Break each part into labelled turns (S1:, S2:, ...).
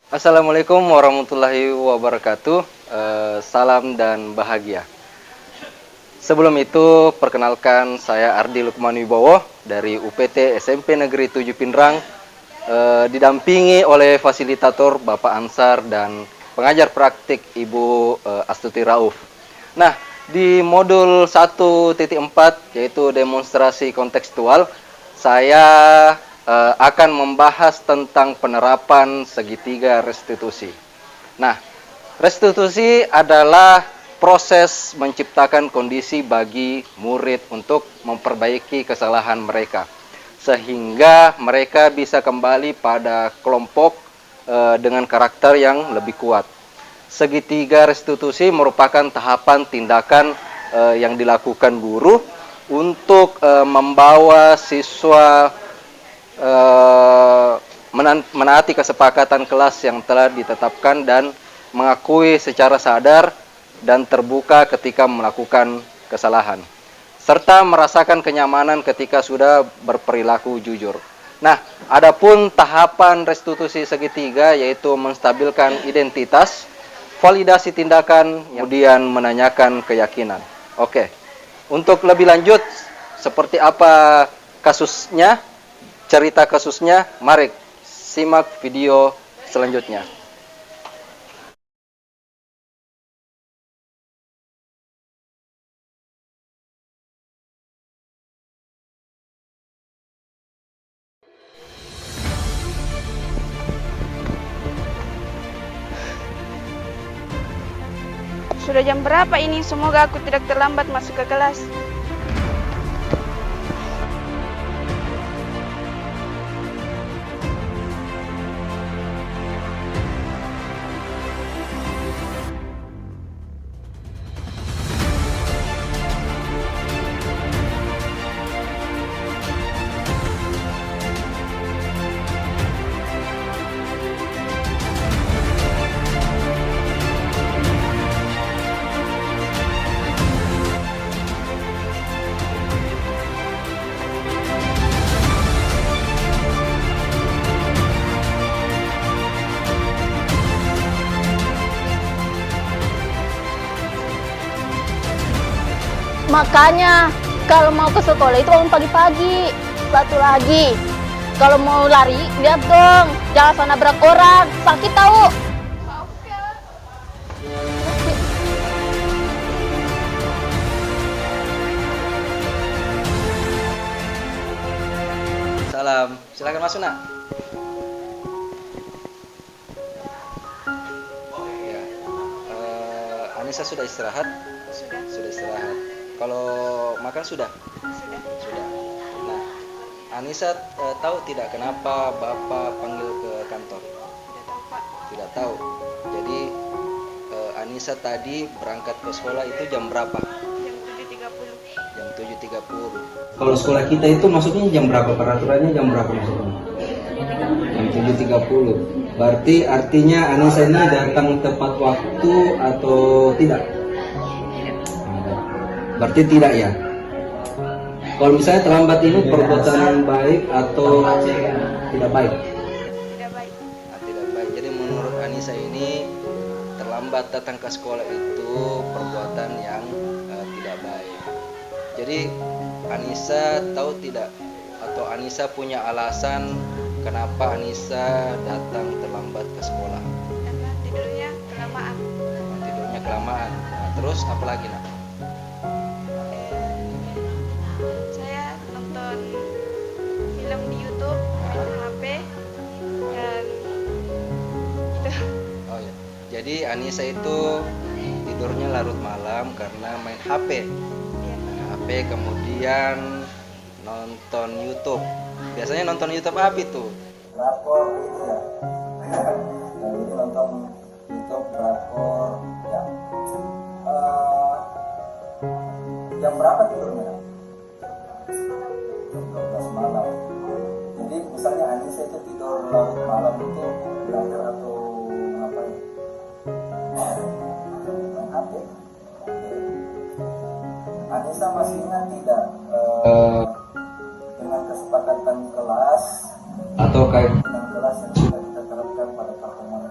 S1: Assalamualaikum warahmatullahi wabarakatuh. Salam dan bahagia. Sebelum itu, perkenalkan saya Ardi Lukman Wibowo dari UPT SMP Negeri 7 Pindrang, didampingi oleh fasilitator Bapak Ansar dan pengajar praktik Ibu Astuti Rauf. Nah, di modul 1.4 yaitu demonstrasi kontekstual, saya akan membahas tentang penerapan segitiga restitusi. Nah, restitusi adalah proses menciptakan kondisi bagi murid untuk memperbaiki kesalahan mereka, sehingga mereka bisa kembali pada kelompok dengan karakter yang lebih kuat. Segitiga restitusi merupakan tahapan tindakan yang dilakukan guru untuk membawa siswa menaati kesepakatan kelas yang telah ditetapkan dan mengakui secara sadar dan terbuka ketika melakukan kesalahan, serta merasakan kenyamanan ketika sudah berperilaku jujur. Nah, adapun tahapan restitusi segitiga yaitu menstabilkan identitas, validasi tindakan, kemudian menanyakan keyakinan. Oke, untuk lebih lanjut seperti apa kasusnya, cerita kasusnya, mari simak video selanjutnya.
S2: Sudah jam berapa ini? Semoga aku tidak terlambat masuk ke kelas.
S3: Makanya kalau mau ke sekolah itu bangun pagi-pagi. Satu lagi, kalau mau lari lihat dong, jangan sana nabrak orang, sakit tahu.
S1: Salam, silakan masuk nak. Ya, Anissa sudah istirahat? Sudah istirahat. Kalau makan sudah? Sudah. Nah, Anissa tahu tidak kenapa Bapak panggil ke kantor? Tidak tahu. Jadi Anissa tadi berangkat ke sekolah itu jam berapa? Jam 7.30. Kalau sekolah kita itu masuknya jam berapa? Peraturannya jam berapa masuknya? Jam 7.30. Berarti artinya Anissa ini datang tepat waktu atau tidak? Berarti tidak ya? Kalau misalnya terlambat ini perbuatan baik atau tidak baik?
S2: Tidak baik.
S1: Tidak baik. Jadi menurut Anissa ini terlambat datang ke sekolah itu perbuatan yang tidak baik. Jadi Anissa tahu tidak atau Anissa punya alasan kenapa Anissa datang terlambat ke sekolah?
S2: Karena tidurnya kelamaan.
S1: Tidurnya kelamaan. Nah, terus apa lagi nak?
S2: Saya nonton film di YouTube, main HP, dan gitu.
S1: Oh ya. Jadi Anissa itu tidurnya larut malam karena main HP.
S2: Iya.
S1: HP kemudian nonton YouTube. Biasanya nonton YouTube apa itu?
S4: Drakor gitu ya. Nah, jadi nonton YouTube drakor ya. Jam berapa tidurnya? Jam 12 malam. Jadi misalnya Anissa itu tidur larut malam itu belajar atau ngapain? Main HP. Anissa masih ingat tidak dengan kesepakatan kelas
S1: Atau kayak
S4: dengan kelas yang sudah kita terapkan pada pertemuan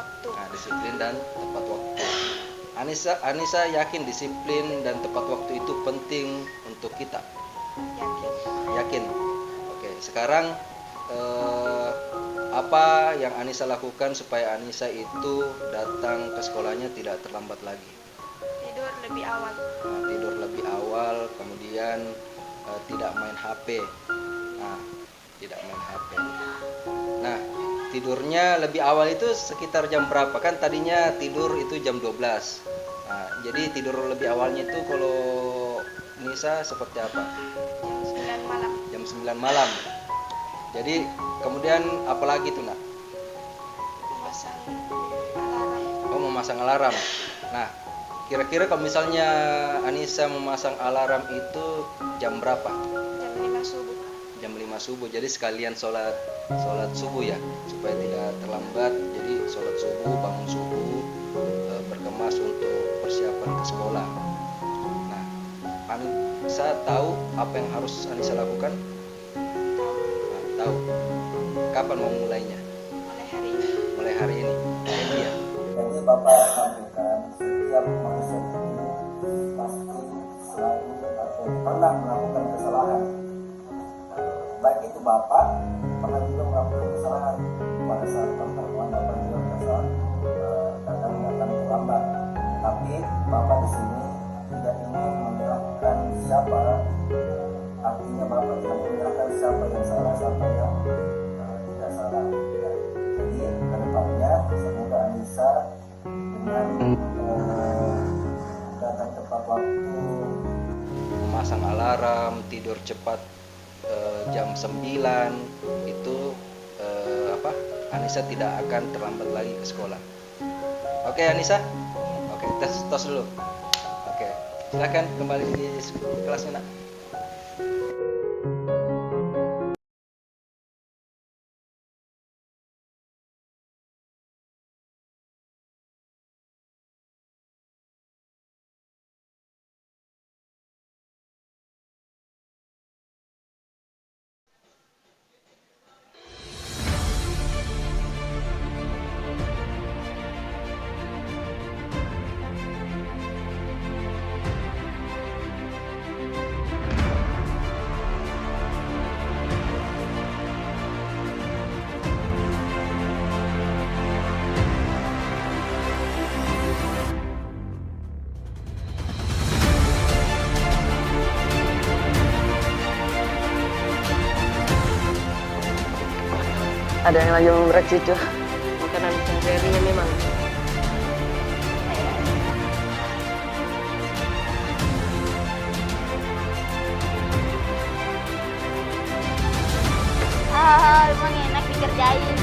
S2: waktu.
S1: Nah, disiplin dan tepat waktu. Anissa yakin disiplin dan tepat waktu itu penting untuk kita?
S2: Yakin.
S1: Yakin. Oke, sekarang apa yang Anissa lakukan supaya Anissa itu datang ke sekolahnya tidak terlambat lagi?
S2: Tidur lebih awal.
S1: Nah, tidur lebih awal, kemudian tidak main HP. Nah, tidak main HP. Nah, tidurnya lebih awal itu sekitar jam berapa? Kan tadinya tidur itu jam 12. Nah, jadi tidur lebih awalnya itu kalau Nisa seperti apa?
S2: Jam 9 malam.
S1: Jam 9 malam. Jadi kemudian apalagi tuh nak?
S2: Memasang alarm.
S1: Oh, memasang alarm. Nah, kira-kira kalau misalnya Anissa memasang alarm itu jam berapa?
S2: Jam 5 subuh.
S1: Jam 5 subuh. Jadi sekalian sholat subuh ya, supaya tidak terlambat. Jadi sholat subuh, bangun subuh, berkemas untuk persiapan ke sekolah. Nah, Anissa tahu apa yang harus Anissa lakukan? Nah, tahu. Kapan mau mulainya?
S2: Mulai hari ini.
S1: Mulai hari ini. Iya.
S4: Jadi Bapak sampaikan setiap manusia itu pasti selalu atau pernah melakukan kesalahan. Baik itu Bapak pernah juga melakukan kesalahan pada saat pertemuan Bapak juga merasa kadang datang terlambat. Tapi Bapak di sini tidak ingin menyalahkan siapa, artinya Bapak tidak menyalahkan siapa yang salah, siapa yang tidak salah. Ya. Jadi kedepannya semoga Anissa dengan datang tepat waktu,
S1: Memasang alarm, tidur cepat jam 9 itu Anissa tidak akan terlambat lagi ke sekolah. Oke Anissa? Oke, tos dulu. Oke, silakan kembali di kelasnya nak.
S5: Ada yang lagi membrak situ. Makanan sehari-harinya memang.
S3: Emang enak dikerjain.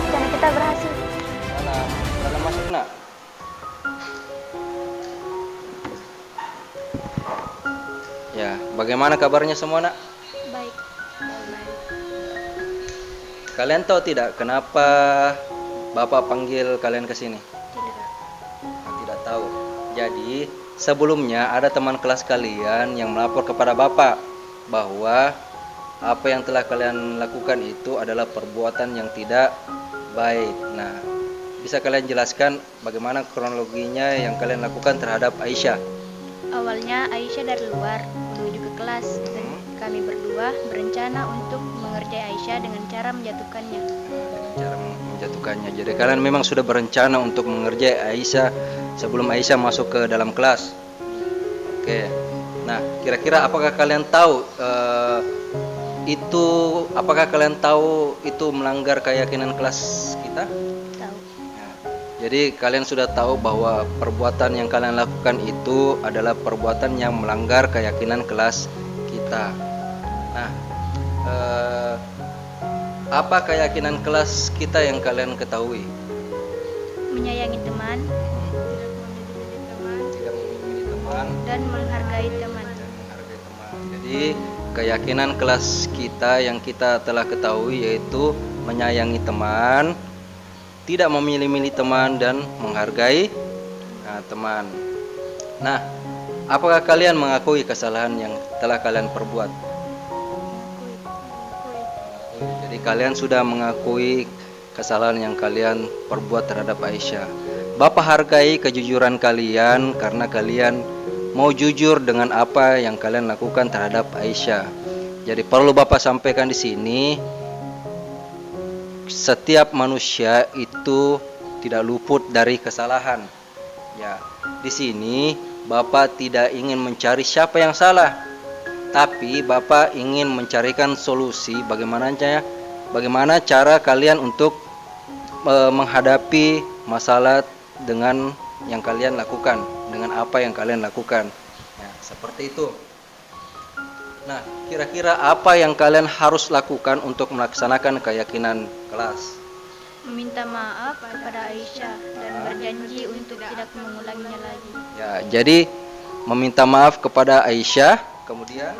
S3: Rencana kita berhasil.
S1: Mana masuk nak? Ya, bagaimana kabarnya semua nak?
S3: Baik.
S1: Kalian tahu tidak kenapa Bapak panggil kalian ke sini?
S3: Tidak.
S1: Tidak tahu. Jadi, sebelumnya ada teman kelas kalian yang melapor kepada Bapak bahwa apa yang telah kalian lakukan itu adalah perbuatan yang tidak baik. Nah, bisa kalian jelaskan bagaimana kronologinya yang kalian lakukan terhadap Aisyah?
S6: Awalnya Aisyah dari luar menuju ke kelas dan kami berdua berencana untuk mengerjai Aisyah dengan cara menjatuhkannya.
S1: Dengan cara menjatuhkannya. Jadi kalian memang sudah berencana untuk mengerjai Aisyah sebelum Aisyah masuk ke dalam kelas. Oke. Nah, kira-kira apakah kalian tahu apakah kalian tahu itu melanggar keyakinan kelas kita?
S6: Tahu.
S1: Nah, jadi kalian sudah tahu bahwa perbuatan yang kalian lakukan itu adalah perbuatan yang melanggar keyakinan kelas kita. Nah, apa keyakinan kelas kita yang kalian ketahui?
S6: Menyayangi teman, tidak memiliki dan menghargai teman.
S1: Menghargai teman. Jadi keyakinan kelas kita yang kita telah ketahui yaitu menyayangi teman, tidak memilih-milih teman dan menghargai teman. Nah, apakah kalian mengakui kesalahan yang telah kalian perbuat? Jadi kalian sudah mengakui kesalahan yang kalian perbuat terhadap Aisyah. Bapak hargai kejujuran kalian karena kalian mau jujur dengan apa yang kalian lakukan terhadap Aisyah. Jadi perlu Bapak sampaikan di sini, setiap manusia itu tidak luput dari kesalahan. Ya, di sini Bapak tidak ingin mencari siapa yang salah, tapi Bapak ingin mencarikan solusi bagaimana cara kalian untuk menghadapi masalah dengan yang kalian lakukan, dengan apa yang kalian lakukan. Ya, seperti itu. Nah, kira-kira apa yang kalian harus lakukan untuk melaksanakan keyakinan kelas?
S6: Meminta maaf kepada Aisyah dan berjanji untuk tidak mengulanginya lagi.
S1: Ya, jadi meminta maaf kepada Aisyah, kemudian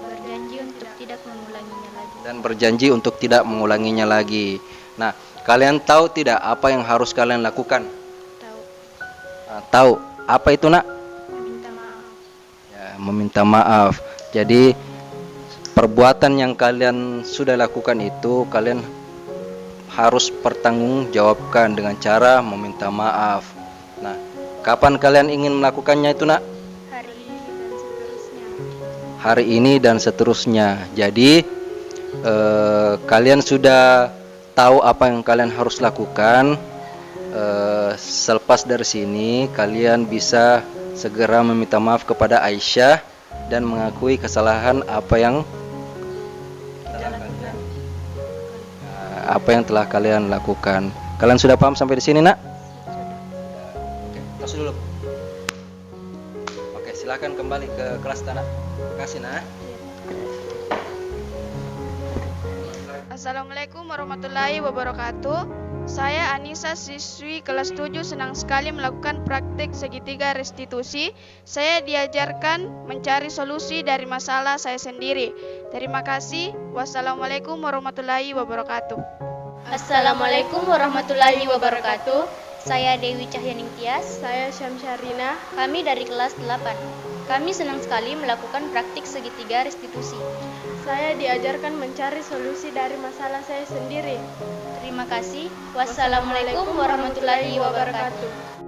S6: Berjanji untuk tidak mengulanginya lagi.
S1: dan berjanji untuk tidak mengulanginya lagi. Nah, kalian tahu tidak apa yang harus kalian lakukan?
S6: Tahu.
S1: Tahu. Apa itu, Nak?
S6: Meminta maaf.
S1: Ya, meminta maaf. Jadi perbuatan yang kalian sudah lakukan itu kalian harus pertanggungjawabkan dengan cara meminta maaf. Nah, kapan kalian ingin melakukannya itu, Nak?
S6: Hari ini dan seterusnya.
S1: Hari ini dan seterusnya. Jadi kalian sudah tahu apa yang kalian harus lakukan. Selepas dari sini kalian bisa segera meminta maaf kepada Aisyah dan mengakui kesalahan apa yang telah kalian lakukan. Kalian sudah paham sampai di sini, Nak? Oke, tos dulu. Oke, silakan kembali ke kelas, Nak. Terima kasih, Nak.
S2: Assalamualaikum warahmatullahi wabarakatuh. Saya Anissa, siswi kelas 7, senang sekali melakukan praktik segitiga restitusi. Saya diajarkan mencari solusi dari masalah saya sendiri. Terima kasih. Wassalamualaikum warahmatullahi wabarakatuh.
S6: Assalamualaikum warahmatullahi wabarakatuh. Saya Dewi Cahyaning Tias.
S2: Saya Syamsyarina.
S6: Kami dari kelas 8. Kami senang sekali melakukan praktik segitiga restitusi.
S2: Saya diajarkan mencari solusi dari masalah saya sendiri.
S6: Terima kasih. Wassalamualaikum warahmatullahi wabarakatuh.